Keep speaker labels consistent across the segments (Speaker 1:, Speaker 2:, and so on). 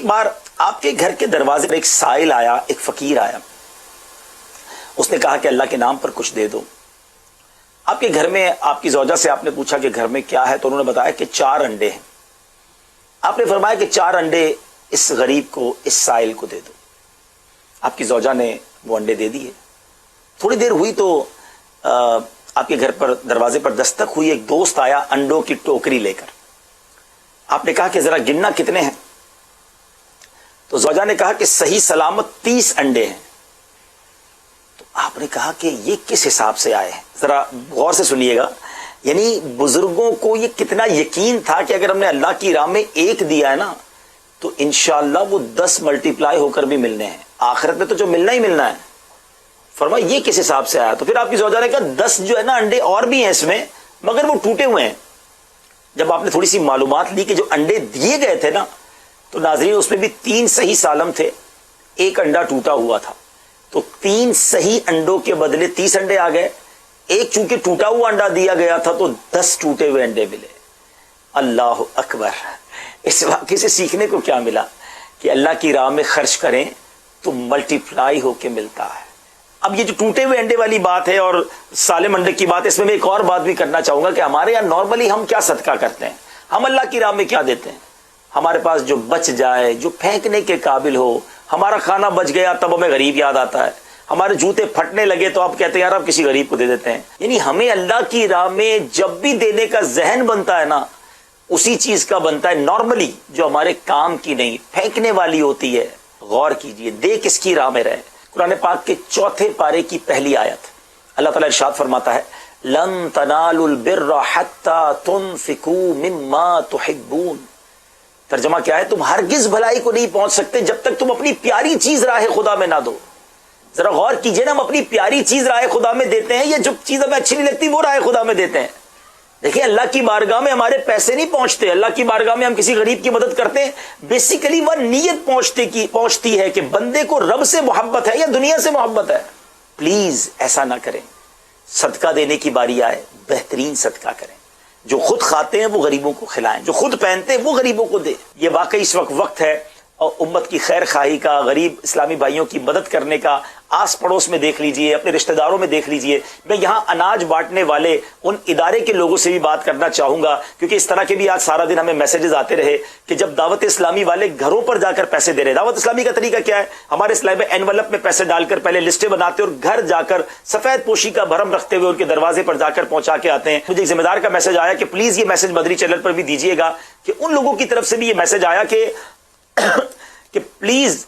Speaker 1: ایک بار آپ کے گھر کے دروازے پر ایک سائل آیا، ایک فقیر آیا، اس نے کہا کہ اللہ کے نام پر کچھ دے دو۔ آپ کے گھر میں آپ کی زوجہ سے آپ نے پوچھا کہ گھر میں کیا ہے، تو انہوں نے بتایا کہ 4 انڈے ہیں۔ آپ نے فرمایا کہ 4 انڈے اس غریب کو، اس سائل کو دے دو۔ آپ کی زوجہ نے وہ انڈے دے دیے۔ تھوڑی دیر ہوئی تو آپ کے گھر پر دروازے پر دستک ہوئی، ایک دوست آیا انڈوں کی ٹوکری لے کر۔ آپ نے کہا کہ ذرا گننا کتنے ہیں، تو زوجہ نے کہا کہ صحیح سلامت 30 انڈے ہیں۔ تو آپ نے کہا کہ یہ کس حساب سے آئے ہیں، ذرا غور سے سنیے گا۔ یعنی بزرگوں کو یہ کتنا یقین تھا کہ اگر ہم نے اللہ کی راہ میں 1 دیا ہے نا تو انشاءاللہ وہ 10 ملٹیپلائی ہو کر بھی ملنے ہیں، آخرت میں تو جو ملنا ہی ملنا ہے۔ فرمایا یہ کس حساب سے آیا؟ تو پھر آپ کی زوجہ نے کہا 10 جو ہے نا انڈے اور بھی ہیں اس میں، مگر وہ ٹوٹے ہوئے ہیں۔ جب آپ نے تھوڑی سی معلومات لی کہ جو انڈے دیے گئے تھے نا، تو ناظرین اس میں بھی 3 صحیح سالم تھے، 1 انڈا ٹوٹا ہوا تھا۔ تو 3 صحیح انڈوں کے بدلے 30 انڈے آ گئے، 1 چونکہ ٹوٹا ہوا انڈا دیا گیا تھا تو 10 ٹوٹے ہوئے انڈے ملے۔ اللہ اکبر! اس واقعے سے سیکھنے کو کیا ملا کہ اللہ کی راہ میں خرچ کریں تو ملٹیپلائی ہو کے ملتا ہے۔ اب یہ جو ٹوٹے ہوئے انڈے والی بات ہے اور سالم انڈے کی بات، اس میں ایک اور بات بھی کرنا چاہوں گا کہ ہمارے یہاں نارملی ہم کیا صدقہ کرتے ہیں، ہم اللہ کی راہ میں کیا دیتے ہیں؟ ہمارے پاس جو بچ جائے، جو پھینکنے کے قابل ہو، ہمارا کھانا بچ گیا تب ہمیں غریب یاد آتا ہے، ہمارے جوتے پھٹنے لگے تو آپ کہتے ہیں یار آپ کسی غریب کو دے دیتے ہیں۔ یعنی ہمیں اللہ کی راہ میں جب بھی دینے کا ذہن بنتا ہے نا، اسی چیز کا بنتا ہے نارملی جو ہمارے کام کی نہیں، پھینکنے والی ہوتی ہے۔ غور کیجئے، دے کس کی راہ میں رہے۔ قرآن پاک کے 4 پارے کی پہلی آیت، اللہ تعالیٰ ارشاد فرماتا ہے لن تنالوا البر حتى تنفقوا مما تحبون۔ ترجمہ کیا ہے؟ تم ہرگز بھلائی کو نہیں پہنچ سکتے جب تک تم اپنی پیاری چیز راہ خدا میں نہ دو۔ ذرا غور کیجئے نا، ہم اپنی پیاری چیز راہ خدا میں دیتے ہیں یا جو چیز ہمیں اچھی نہیں لگتی وہ راہ خدا میں دیتے ہیں؟ دیکھیں اللہ کی بارگاہ میں ہمارے پیسے نہیں پہنچتے، اللہ کی بارگاہ میں ہم کسی غریب کی مدد کرتے ہیں، بیسیکلی وہ نیت پہنچتی ہے کہ بندے کو رب سے محبت ہے یا دنیا سے محبت ہے۔ پلیز ایسا نہ کریں۔ صدقہ دینے کی باری آئے بہترین صدقہ کریں، جو خود کھاتے ہیں وہ غریبوں کو کھلائیں، جو خود پہنتے ہیں وہ غریبوں کو دیں۔ یہ واقعی اس وقت ہے اور امت کی خیر خواہی کا، غریب اسلامی بھائیوں کی مدد کرنے کا۔ آس پڑوس میں دیکھ لیجئے، اپنے رشتہ داروں میں دیکھ لیجئے۔ میں یہاں اناج بانٹنے والے ان ادارے کے لوگوں سے بھی بات کرنا چاہوں گا، کیونکہ اس طرح کے بھی آج سارا دن ہمیں میسیجز آتے رہے کہ جب دعوت اسلامی والے گھروں پر جا کر پیسے دے رہے ہیں۔ دعوت اسلامی کا طریقہ کیا ہے؟ ہمارے اسلام میں اینولپ میں پیسے ڈال کر پہلے لسٹیں بناتے اور گھر جا کر سفید پوشی کا بھرم رکھتے ہوئے ان کے دروازے پر جا کر پہنچا کے آتے ہیں۔ مجھے ایک ذمہ دار کا میسج آیا کہ پلیز یہ میسج مدری چینل پر بھی دیجیے گا، کہ ان لوگوں کی طرف سے بھی یہ میسج آیا کہ پلیز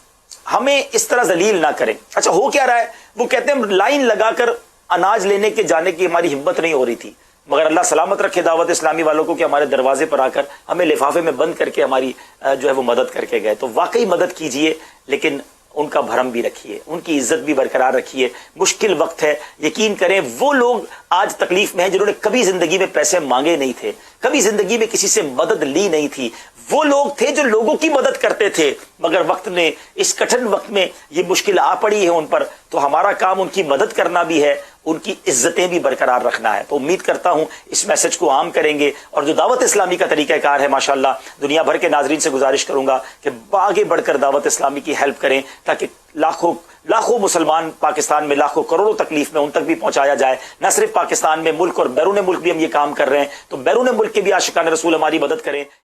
Speaker 1: ہمیں اس طرح ذلیل نہ کریں۔ اچھا ہو کیا رہا ہے؟ وہ کہتے ہیں لائن لگا کر اناج لینے کے جانے کی ہماری ہمت نہیں ہو رہی تھی، مگر اللہ سلامت رکھے دعوت اسلامی والوں کو کہ ہمارے دروازے پر آ کر ہمیں لفافے میں بند کر کے ہماری جو ہے وہ مدد کر کے گئے۔ تو واقعی مدد کیجئے، لیکن ان کا بھرم بھی رکھیے، ان کی عزت بھی برقرار رکھیے۔ مشکل وقت ہے، یقین کریں وہ لوگ آج تکلیف میں ہیں جنہوں نے کبھی زندگی میں پیسے مانگے نہیں تھے، کبھی زندگی میں کسی سے مدد لی نہیں تھی۔ وہ لوگ تھے جو لوگوں کی مدد کرتے تھے، مگر وقت نے، اس کٹھن وقت میں یہ مشکل آ پڑی ہے ان پر، تو ہمارا کام ان کی مدد کرنا بھی ہے، ان کی عزتیں بھی برقرار رکھنا ہے۔ تو امید کرتا ہوں اس میسج کو عام کریں گے، اور جو دعوت اسلامی کا طریقہ کار ہے ماشاءاللہ دنیا بھر کے ناظرین سے گزارش کروں گا کہ آگے بڑھ کر دعوت اسلامی کی ہیلپ کریں، تاکہ لاکھوں مسلمان پاکستان میں، لاکھوں کروڑوں تکلیف میں ان تک بھی پہنچایا جائے۔ نہ صرف پاکستان میں، ملک اور بیرون ملک بھی ہم یہ کام کر رہے ہیں، تو بیرون ملک کے بھی عاشقان رسول ہماری مدد کریں۔